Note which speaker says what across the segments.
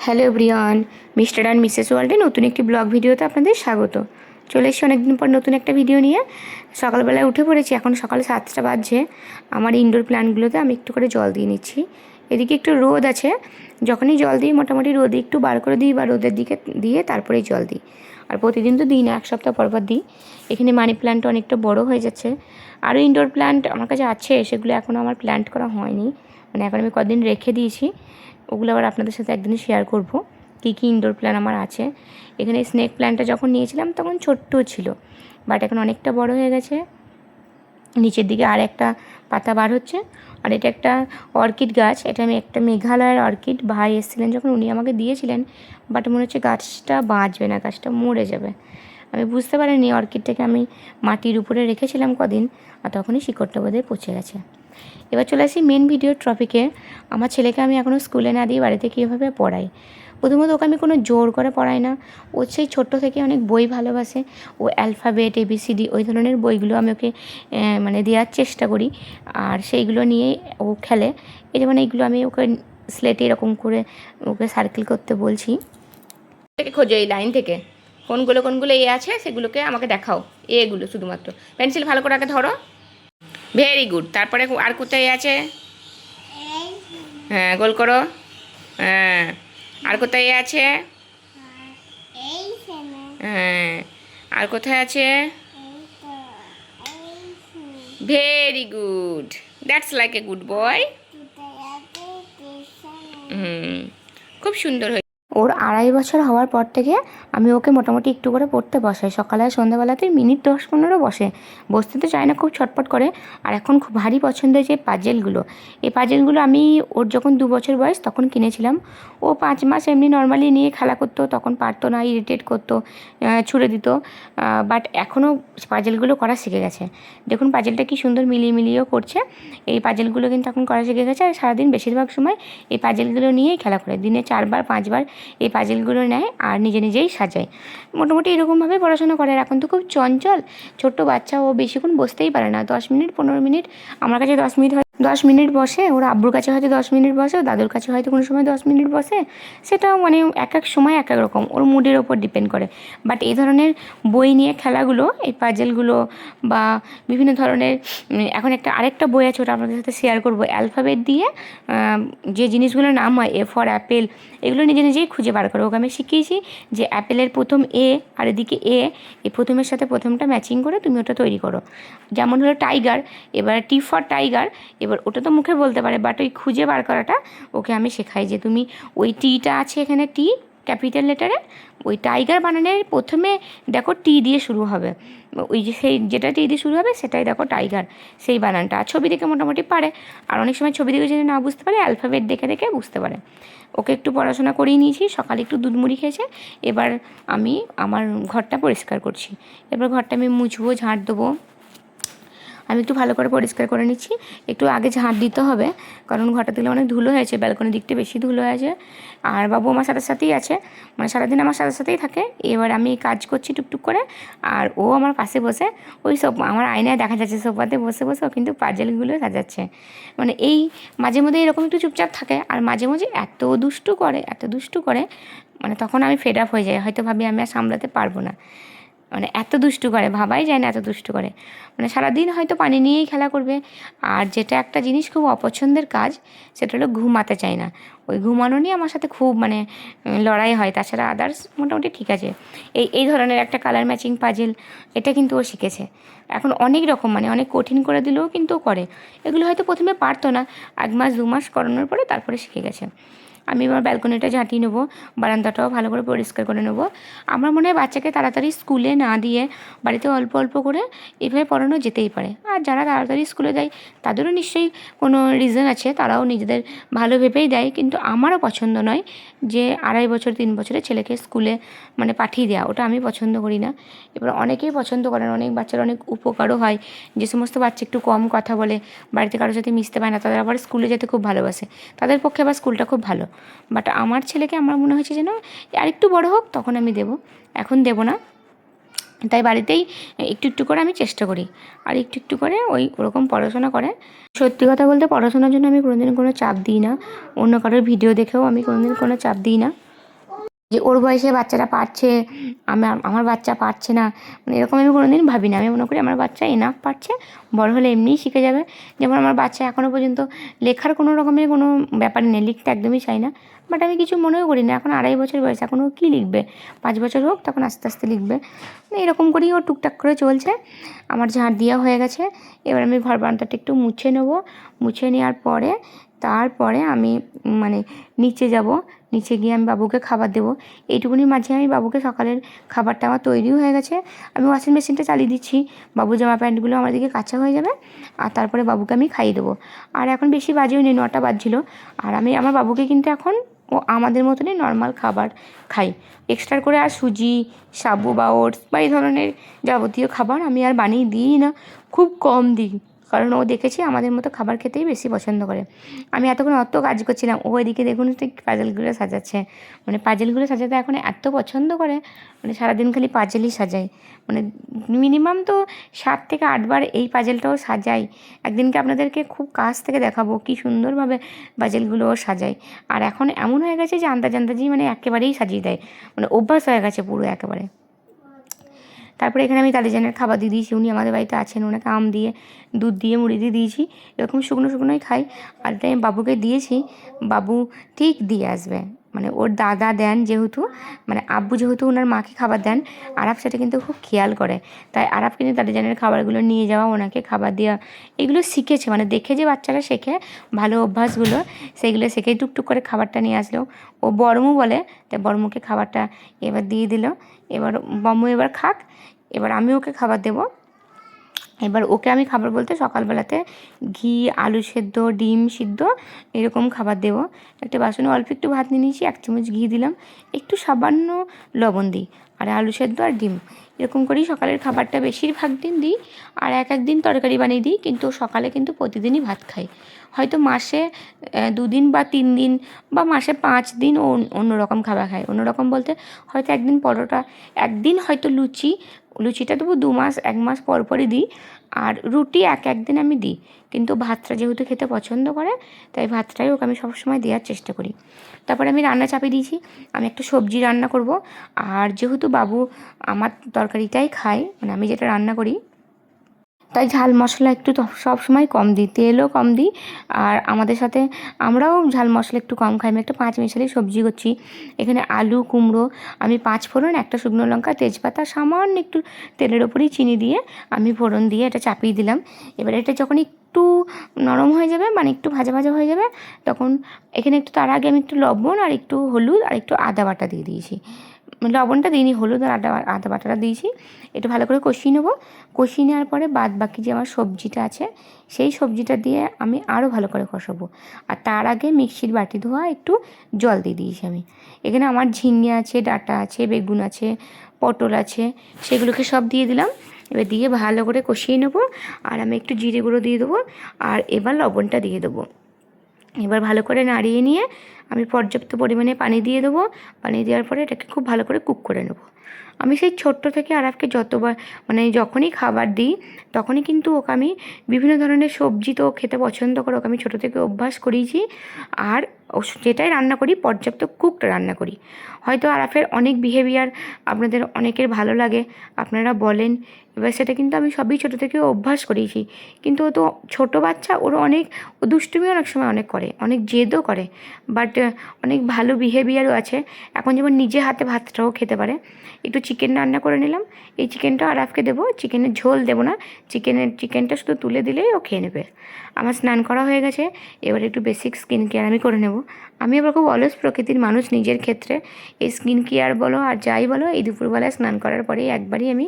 Speaker 1: Hello everyone, mister and Mrs ওয়ার্ল্ডে নতুন একটি ব্লগ ভিডিওতে আপনাদের স্বাগত। চলে এসেছি অনেকদিন পর নতুন একটা ভিডিও নিয়ে। সকালবেলায় উঠে পড়েছি, এখন সকাল 7টা বাজছে। আমার ইনডোর প্ল্যান্টগুলোতে আমি একটু করে জল দিয়ে নিচ্ছি। এদিকে একটু রোদ আছে, যখনই জল দিই মোটামুটি রোদে একটু বার করে দিই বা রোদের দিকে দিয়ে তারপরেই জল দিই। আর প্রতিদিন তো দিই না, এক সপ্তাহ পর পর দিই। এখানে মানি প্ল্যান্ট অনেকটা বড় হয়ে যাচ্ছে। আরও ইনডোর প্ল্যান্ট আমার কাছে আছে, সেগুলো এখনও আমার প্ল্যান্ট করা হয়নি, মানে এখন আমি কদিন রেখে দিয়েছি। ওগুলো আবার আপনাদের সাথে একদিন শেয়ার করব কী কী ইনডোর প্ল্যান্ট আমার আছে। এখানে স্নেক প্ল্যান্টটা যখন নিয়েছিলাম তখন ছোট্ট ছিল, বাট এখন অনেকটা বড় হয়ে গেছে। নিচের দিকে আর একটা পাতা বার হচ্ছে। আর এটা একটা অর্কিড গাছ, এটা আমি একটা মেঘালয়ের অর্কিড, ভাই এসেছিলেন যখন উনি আমাকে দিয়েছিলেন, বাট মনে হচ্ছে গাছটা বাঁচবে না, গাছটা মরে যাবে। আমি বুঝতে পারিনি অর্কিডটাকে আমি মাটির উপরে রেখেছিলাম কদিন, আর তখনই শিকড়টা বোধহয় পচে গেছে। এবার চলে আসি মেন ভিডিওর টপিকে। আমার ছেলেকে আমি এখনও স্কুলে না দিয়ে বাড়িতে কীভাবে পড়াই। প্রথমত ওকে আমি কোনো জোর করে পড়াই না। ও সেই ছোট্টো থেকে অনেক বই ভালোবাসে। ও অ্যালফাবেট ABCD ওই ধরনের বইগুলো আমি ওকে মানে দেওয়ার চেষ্টা করি, আর সেইগুলো নিয়েই ও খেলে। এই যেমন এইগুলো আমি ওকে স্লেটে এরকম করে ওকে সার্কেল করতে বলছি। খোঁজো এই লাইন থেকে কোনগুলো কোনগুলো এ আছে সেগুলোকে আমাকে দেখাও, এগুলো শুধুমাত্র। পেন্সিল ভালো করে আগে ধরো, ভেরি গুড। তারপরে আর কোথায় আছে? হ্যাঁ, গোল করো। হ্যাঁ, আর কোথায় আছে? হ্যাঁ, আর কোথায় আছে? Very good, that's like a good boy. খুব সুন্দর হয়েছে। ওর 2.5 বছর হওয়ার পর থেকে আমি ওকে মোটামুটি একটু করে পড়তে বসাই। সকালে আর সন্ধ্যাবেলাতে মিনিট 10-15 বসে, বসতে তো চায় না, খুব ছটপট করে। আর এখন খুব ভারী পছন্দ হয়েছে পাজেলগুলো। এই পাজেলগুলো আমি ওর যখন 2 বছর বয়স তখন কিনেছিলাম। ও 5 মাস এমনি নর্মালি নিয়ে খেলা করতো, তখন পারতো না, ইরিটেট করতো, ছুঁড়ে দিত। বাট এখনও পাজেলগুলো করা শিখে গেছে। দেখুন পাজেলটা কি সুন্দর মিলিয়ে মিলিয়েও করছে। এই পাজেলগুলো কিন্তু এখন করা শিখে গেছে, আর সারাদিন বেশিরভাগ সময় এই পাজেলগুলো নিয়েই খেলা করে। দিনে 4-5 বার এই পাজেলগুলো নেয় আর নিজে নিজেই সাজায়। মোটামুটি এরকমভাবে পড়াশোনা করে। আর এখন তো খুব চঞ্চল ছোট্ট বাচ্চা, ও বেশিক্ষণ বসতেই পারে না। 10 মিনিট 15 মিনিট আমার কাছে 10 মিনিট বসে, ওর আব্বুর কাছে হয়তো 10 মিনিট বসে, ও দাদুর কাছে হয়তো কোনো সময় 10 মিনিট বসে। সেটাও মানে এক এক সময় এক এক রকম, ওর মুডের ওপর ডিপেন্ড করে। বাট এই ধরনের বই নিয়ে খেলাগুলো, এই পাজেলগুলো বা বিভিন্ন ধরনের, এখন আরেকটা বই আছে, ওটা আপনাদের সাথে শেয়ার করবো। অ্যালফাবেট দিয়ে যে জিনিসগুলোর নাম হয়, এ ফর অ্যাপেল, এগুলো নিজে নিজেই খুঁজে বার করো। ওকে আমি শিখিয়েছি যে অ্যাপেলের প্রথম এ আর এদিকে এই প্রথমের সাথে প্রথমটা ম্যাচিং করে তুমি ওটা তৈরি করো। যেমন হলো টাইগার, এবার টি ফর টাইগার, এবার ওটা তো মুখে বলতে পারে, বাট ওই খুঁজে বার করাটা ওকে আমি শেখাই। যে তুমি ওই টিটা আছে এখানে, টি ক্যাপিটাল লেটারে, ওই টাইগার বানানের প্রথমে দেখো টি দিয়ে শুরু হবে, ওই যে সেই যেটা টি দিয়ে শুরু হবে সেটাই দেখো টাইগার, সেই বানানটা। আর ছবি দেখে মোটামুটি পারে, আর অনেক সময় ছবি দেখে যদি না বুঝতে পারে অ্যালফাবেট দেখে দেখে বুঝতে পারে। ওকে একটু পড়াশোনা করিয়ে নিয়েছি, সকালে একটু দুধ মুড়ি খেয়েছে। এবার আমি আমার ঘরটা পরিষ্কার করছি। এবার ঘরটা আমি মুছবো, ঝাঁট দেবো। আমি একটু ভালো করে পরিষ্কার করে নিচ্ছি। একটু আগে ঝাঁট দিতে হবে, কারণ ঘরটা দিলে অনেক ধুলো হয়েছে, ব্যালকনির দিকটা বেশি ধুলো হয়েছে। আর বাবু আমার সাথে সাথেই আছে, মানে সারাদিন আমার সাথে সাথেই থাকে। এবার আমি কাজ করছি টুকটুক করে, আর ও আমার পাশে বসে ওই সব আমার আয়নায় দেখা যাচ্ছে সোফাতে বসে বসে ও কিন্তু পাজেলগুলো সাজাচ্ছে। মানে এই মাঝে মধ্যে এরকম একটু চুপচাপ থাকে, আর মাঝে মাঝে এত দুষ্টু করে, এত দুষ্টু করে, মানে তখন আমি ফেড আপ হয়ে যাই, হয়তো ভাবি আমি আর সামলাতে পারবো না। মানে এত দুষ্টু করে, ভাবাই যায় না এত দুষ্টু করে। মানে সারাদিন হয়তো পানি নিয়েই খেলা করবে। আর যেটা একটা জিনিস খুব অপছন্দের কাজ, সেটা হলো ঘুমাতে চায় না। ওই ঘুমানো নিয়ে আমার সাথে খুব মানে লড়াই হয়। তাছাড়া আদার্স মোটামুটি ঠিক আছে। এই ধরনের একটা কালার ম্যাচিং পাজেল, এটা কিন্তু ও শিখেছে। এখন অনেক রকম, মানে অনেক কঠিন করে দিলেও কিন্তু ও করে। এগুলো হয়তো প্রথমে পারতো না, 1 মাস 2 মাস করানোর পরে তারপরে শিখে গেছে। আমি এবার ব্যালকনিটা ঝাঁটিয়ে নেবো, বারান্দাটাও ভালো করে পরিষ্কার করে নেবো। আমার মনে হয় বাচ্চাকে তাড়াতাড়ি স্কুলে না দিয়ে বাড়িতে অল্প অল্প করে এভাবে পড়ানো যেতেই পারে। আর যারা তাড়াতাড়ি স্কুলে যায় তাদেরও নিশ্চয়ই কোনো রিজন আছে, তারাও নিজেদের ভালো ভেবেই দেয়। কিন্তু আমারও পছন্দ নয় যে 2.5 বছর 3 বছরের ছেলেকে স্কুলে মানে পাঠিয়ে দেওয়া, ওটা আমি পছন্দ করি না। এবার অনেকেই পছন্দ করেন, অনেক বাচ্চার অনেক উপকারও হয়। যে সমস্ত বাচ্চা একটু কম কথা বলে, বাড়িতে কারোর সাথে মিশতে পারে না, তাদের আবার স্কুলে যেতে খুব ভালোবাসে, তাদের পক্ষে আবার স্কুলটা খুব ভালো। বাট আমার ছেলেকে আমার মনে হয়েছে যেন আরেকটু বড় হোক তখন আমি দেবো, এখন দেবো না। তাই বাড়িতেই একটু একটু করে আমি চেষ্টা করি, আর একটু একটু করে ওরকম পড়াশোনা করে। সত্যি কথা বলতে পড়াশোনার জন্য আমি কোনোদিন কোনো চাপ দিই না, অন্য কারোর ভিডিও দেখেও আমি কোনোদিন কোনো চাপ দিই না যে ওর বয়সে বাচ্চারা পারছে, আমার বাচ্চা পারছে না, মানে এরকম আমি কোনোদিন ভাবি না। আমি মনে করি আমার বাচ্চা এনাফ পারছে, বড় হলে এমনিই শিখে যাবে। যেমন আমার বাচ্চা এখনও পর্যন্ত লেখার কোনো রকমের কোনো ব্যাপার নেই, লিখতে একদমই চাই না, বাট আমি কিছু মনেও করি না। এখন 2.5 বছর বয়স, এখন ও কী লিখবে, 5 বছর হোক তখন আস্তে আস্তে লিখবে। মানে এরকম করেই ও টুকটাক করে চলছে। আমার ঝাঁট দেওয়া হয়ে গেছে, এবার আমি ঘর বারান্দাটা একটু মুছে নেবো। মুছে নেওয়ার পরে তারপরে আমি মানে নিচে যাব, নিচে গিয়ে আমি বাবুকে খাবার দেবো। এইটুকুনির মাঝে আমি বাবুকে সকালের খাবারটা আমার তৈরিও হয়ে গেছে, আমি ওয়াশিং মেশিনটা চালিয়ে দিচ্ছি, বাবুর জামা প্যান্টগুলো আমার দিকে কাঁচা হয়ে যাবে, আর তারপরে বাবুকে আমি খাইয়ে দেবো। আর এখন বেশি বাজেও নেই, 9টা বাজছিল। আর আমি আমার বাবুকে কিন্তু এখন ও আমাদের মতনই নর্মাল খাবার খাই, এক্সট্রা করে আর সুজি, সাবু বা ওটস বা এই ধরনের যাবতীয় খাবার আমি আর বানিয়ে দিই না, খুব কম দিই, কারণ ও দেখেছি আমাদের মতো খাবার খেতেই বেশি পছন্দ করে। আমি এতক্ষণ অত কাজ করছিলাম, ও এদিকে দেখুন ঠিক পাজেলগুলো সাজাচ্ছে, মানে পাজেলগুলো সাজাতে এখন এত পছন্দ করে, মানে সারাদিন খালি পাজেলই সাজায়, মানে মিনিমাম তো 7 থেকে 8 বার এই পাজেলটাও সাজাই। একদিনকে আপনাদেরকে খুব কাছ থেকে দেখাবো কী সুন্দরভাবে পাজেলগুলোও সাজায়। আর এখন এমন হয়ে গেছে যে আন্দাজি মানে একেবারেই সাজিয়ে দেয়, মানে অভ্যাস হয়ে গেছে পুরো একেবারে। তারপরে এখানে আমি তালিজানের খাবার দিয়ে দিয়েছি, উনি আমাদের বাড়িতে আছেন, ওনাকে আম দিয়ে, দুধ দিয়ে, মুড়ি দিয়ে দিয়েছি, এরকম শুকনো শুকনোই খাই। আর এটাই আমি বাবুকে দিয়েছি, বাবু ঠিক দিয়ে আসবে, মানে ওর দাদা দেন যেহেতু, মানে আব্বু যেহেতু ওনার মাকে খাবার দেন, আরাফ সেটা কিন্তু খুব খেয়াল করে, তাই আরাফ কিন্তু তালিজানের খাবারগুলো নিয়ে যাওয়া, ওনাকে খাবার দেওয়া, এগুলো শিখেছে, মানে দেখে যে বাচ্চারা শেখে ভালো অভ্যাসগুলো, সেইগুলো শিখে টুকটুক করে খাবারটা নিয়ে আসলো। ও বড়মু বলে, তাই বড়মুকে খাবারটা এবার দিয়ে দিল, এবার বম্মু এবার খাক, এবার আমি ওকে খাবার দেবো। এবার ওকে আমি খাবার বলতে সকালবেলাতে ঘি, আলু সেদ্ধ, ডিম সিদ্ধ এরকম খাবার দেবো। একটা বাসনে অল্প একটু ভাত নিয়ে নিয়েছি, 1 চামচ ঘি দিলাম, একটু সামান্য লবণ দিই, আর আলু সেদ্ধ আর ডিম, এরকম করেই সকালের খাবারটা বেশিরভাগ দিন দিই। আর এক দিন তরকারি বানিয়ে দিই, কিন্তু সকালে কিন্তু প্রতিদিনই ভাত খাই। হয়তো মাসে 2 দিন বা 3 দিন বা মাসে 5 দিন অন্য রকম খাবার খাই। অন্য রকম বলতে হয়তো একদিন পরোটা, একদিন হয়তো লুচি, লুচিটা তবু 2 মাস 1 মাস পর পরই দিই। আর রুটি একদিন আমি দিই, কিন্তু ভাতটা যেহেতু খেতে পছন্দ করে, তাই ভাতটাই ওকে আমি সবসময় দেওয়ার চেষ্টা করি। তারপরে আমি রান্না চাপিয়ে দিয়েছি, আমি একটা সবজি রান্না করব। আর যেহেতু বাবু আমার তরকারিটাই খায়, মানে আমি যেটা রান্না করি, তাই ঝাল মশলা একটু সব সময় কম দিই, তেলও কম দিই। আর আমাদের সাথে আমরাও ঝাল মশলা একটু কম খাই। আমি একটা 5 মিশালি সবজি করছি, এখানে আলু, কুমড়ো, আমি 5 ফোড়ন, একটা শুকনো লঙ্কা, তেজপাতা, সামান্য একটু তেলের ওপরেই চিনি দিয়ে আমি ফোড়ন দিয়ে এটা চাপিয়ে দিলাম। এবার এটা যখন একটু নরম হয়ে যাবে, মানে একটু ভাজা ভাজা হয়ে যাবে, তখন এখানে একটু তার আগে আমি একটু লবণ আর একটু হলুদ আর একটু আদা বাটা দিয়ে দিয়েছি, লবণটা দিইনি, হলুদ আর আদা বাটাটা দিয়েছি। একটু ভালো করে কষিয়ে নেবো। কষিয়ে নেওয়ার পরে বাদ বাকি যে আমার সবজিটা আছে, সেই সবজিটা দিয়ে আমি আরও ভালো করে কষাবো। আর তার আগে মিক্সির বাটি ধোয়া একটু জল দিয়ে দিয়েছি আমি। এখানে আমার ঝিঙে আছে, ডাঁটা আছে, বেগুন আছে, পটল আছে, সেগুলোকে সব দিয়ে দিলাম। এবার দিয়ে ভালো করে কষিয়ে নেবো। আর আমি একটু জিরে গুঁড়ো দিয়ে দেবো, আর এবার লবণটা দিয়ে দেবো। এবার ভালো করে নাড়িয়ে নিয়ে আমি পর্যাপ্ত পরিমাণে পানি দিয়ে দেবো। পানি দেওয়ার পরে এটাকে খুব ভালো করে কুক করে নেবো। আমি সেই ছোট্ট থেকে আরাফকে যতবার, মানে যখনই খাবার দিই, তখনই কিন্তু ওকে আমি বিভিন্ন ধরনের সবজি তো খেতে পছন্দ করে, ওকে আমি ছোটো থেকে অভ্যাস করিয়েছি। আর ও যেটাই রান্না করি পর্যাপ্ত কুকড রান্না করি। হয়তো আরাফের অনেক বিহেভিয়ার আপনাদের অনেকের ভালো লাগে, আপনারা বলেন, এবার সেটা কিন্তু আমি সবই ছোটো থেকে অভ্যাস করিয়েছি। কিন্তু ও তো ছোটো বাচ্চা, ওর অনেক, ও দুষ্টুমি অনেক সময় অনেক করে, অনেক জেদও করে, বাট অনেক ভালো বিহেভিয়ারও আছে। এখন যেমন নিজে হাতে ভাতটাও খেতে পারে। একটু চিকেন রান্না করে নিলাম, এই চিকেনটা আরাফকে দেবো, চিকেনের ঝোল দেবো না, চিকেনটা শুধু তুলে দিলেই ও খেয়ে নেবে। আমার স্নান করা হয়ে গেছে, এবার একটু বেসিক স্কিন কেয়ার আমি করে নেব। আমি আবার খুব অলস প্রকৃতির মানুষ নিজের ক্ষেত্রে, এই স্কিন কেয়ার বলো আর যাই বলো, এই দুপুরবেলায় স্নান করার পরেই একবারই আমি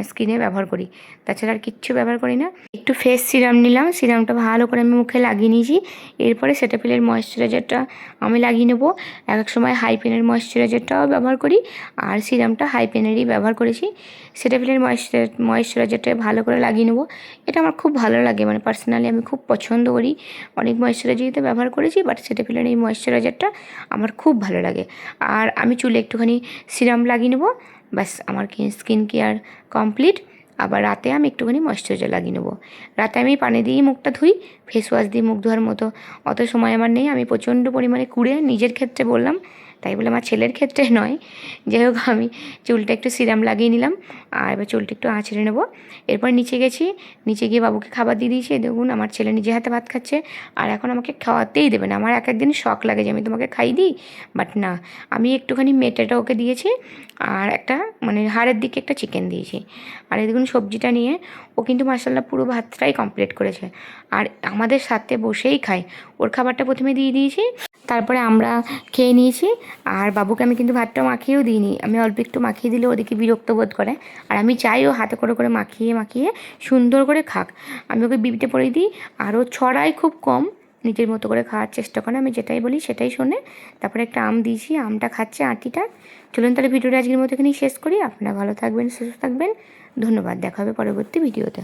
Speaker 1: স্কিনে ব্যবহার করি, তাছাড়া আর কিচ্ছু ব্যবহার করি না। একটু ফেস সিরাম নিলাম, সিরামটা ভালো করে আমি মুখে লাগিয়ে নিয়েছি। এরপরে সেটাফিলের ময়েশ্চারাইজারটা আমি লাগিয়ে নেবো। এক এক সময় হাইপেনের ময়েশ্চারাইজারটাও ব্যবহার করি, আর সিরামটা হাইপেনেরই ব্যবহার করেছি। সেটাফিলের ময়েশ্চারাইজারটা ভালো করে লাগিয়ে নেবো। এটা আমার খুব ভালো লাগে, মানে পার্সোনালি আমি খুব পছন্দ করি। অনেক ময়েশ্চারাইজারই তো ব্যবহার করেছি, বাট সেটাফিলের এই ময়েশ্চারাইজারটা আমার খুব ভালো লাগে। আর আমি চুলে একটুখানি সিরাম লাগিয়ে নেবো, ব্যাস আমার স্কিন কেয়ার কমপ্লিট। আবার রাতে আমি একটুখানি ময়েশ্চারাইজার লাগিয়ে নেবো। রাতে আমি পানি দিয়েই মুখটা ধুই, ফেস ওয়াশ দিয়ে মুখ ধোয়ার মতো অত সময় আমার নেই। আমি প্রচণ্ড পরিমাণে কুঁড়ে, নিজের ক্ষেত্রে বললাম, তাই বলে আমার ছেলের ক্ষেত্রে নয়। যাই হোক, আমি চুলটা একটু সিরাম লাগিয়ে নিলাম, আর এবার চুলটা একটু আঁচড়ে নেবো। এরপর নিচে গেছি, নিচে গিয়ে বাবুকে খাবার দিয়ে দিয়েছি। দেখুন আমার ছেলে নিজে হাতে ভাত খাচ্ছে, আর এখন আমাকে খাওয়াতেই দেবে না। আমার এক একদিন শখ লাগে যে আমি তোমাকে খাইয়ে দিই, বাট না, আমি একটুখানি মেটেটা ওকে দিয়েছি, আর একটা মানে হাড়ের দিকে একটা চিকেন দিয়েছি। আর এই দেখুন সবজিটা নিয়ে ও কিন্তু মাশাআল্লাহ পুরো ভাতটাই কমপ্লিট করেছে, আর আমাদের সাথে বসেই খায়। ওর খাবারটা প্রথমে দিয়ে দিয়েছি, তারপরে আমরা খেয়ে নিয়েছি। আর বাবুকে আমি কিন্তু ভাতটা মাখিয়েও দিইনি, আমি অল্প একটু মাখিয়ে দিলে ওদিকে বিরক্ত বোধ করে, আর আমি চাই ও হাতে করে করে মাখিয়ে মাখিয়ে সুন্দর করে খাক। আমি ওকে বিবিতে পড়ে দিই, আর ও ছড়াই খুব কম, নিজের মতো করে খাওয়ার চেষ্টা করে, আমি যেটাই বলি সেটাই শোনে। তারপরে একটা আম দিয়েছি, আমটা খাচ্ছে আঁটিটা। চলুন তাহলে ভিডিওটা আজকের মতো এখানেই শেষ করি। আপনারা ভালো থাকবেন, সুস্থ থাকবেন, ধন্যবাদ। দেখা হবে পরবর্তী ভিডিওতে।